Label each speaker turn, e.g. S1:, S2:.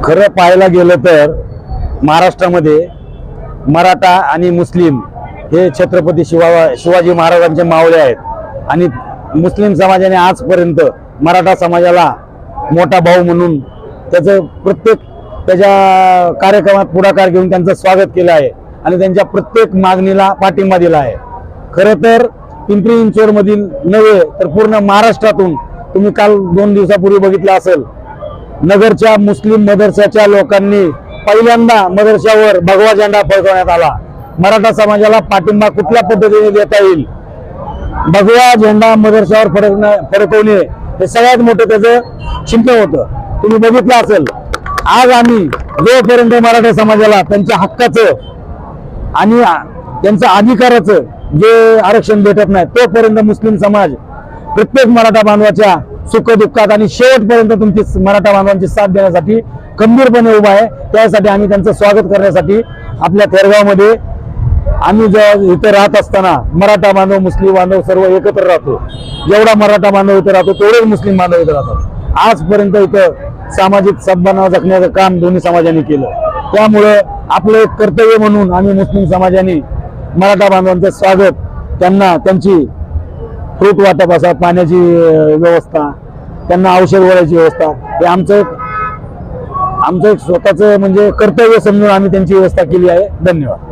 S1: खरं पाहायला गेलं तर महाराष्ट्रामध्ये मराठा आणि मुस्लिम हे छत्रपती शिवाजी महाराजांचे मावळे आहेत आणि मुस्लिम समाजाने आजपर्यंत मराठा समाजाला मोठा भाऊ म्हणून त्याचं त्याच्या कार्यक्रमात पुढाकार घेऊन त्यांचं स्वागत केलं आहे आणि त्यांच्या प्रत्येक मागणीला पाठिंबा दिला आहे। खरं तर पिंपरी चिंचवड मधील नव्हे तर पूर्ण महाराष्ट्रातून तुम्ही काल 2 दिवसापूर्वी बघितलं असेल, नगरच्या मुस्लिम मदरसाच्या लोकांनी पहिल्यांदा मदरशावर भगवा झेंडा फडकवण्यात आला। मराठा समाजाला पाठिंबा कुठल्या पद्धतीने देता येईल, भगवा झेंडा मदरशावर फडकवणे हे सगळ्यात मोठं त्याचं चिन्ह होतं। तुम्ही बघितलं असेल, आज आम्ही जोपर्यंत मराठा समाजाला त्यांच्या हक्काचं आणि त्यांच्या अधिकाराचं जे आरक्षण भेटत नाही तोपर्यंत मुस्लिम समाज प्रत्येक मराठा बांधवाच्या सुखदुःखात आणि शेवटपर्यंत तुमची मराठा बांधवांची साथ देण्यासाठी खंबीरपणे उभा आहे। त्यासाठी आम्ही त्यांचं स्वागत करण्यासाठी आपल्या थेरगावमध्ये आम्ही इथे राहत असताना मराठा बांधव मुस्लिम बांधव सर्व एकत्र राहतो। जेवढा मराठा बांधव इथे राहतो तेवढेच मुस्लिम बांधव इथे राहतात। आजपर्यंत इथं सामाजिक सद्भावना जपण्याचं काम दोन्ही समाजांनी केलं। त्यामुळे आपलं एक कर्तव्य म्हणून आम्ही मुस्लिम समाजाने मराठा बांधवांचं स्वागत, त्यांना त्यांची फ्रूट वाटप असा, पाण्याची व्यवस्था, त्यांना औषध गोळ्याची व्यवस्था, हे आमचं एक स्वतःचं म्हणजे कर्तव्य समजून आम्ही त्यांची व्यवस्था केली आहे। धन्यवाद।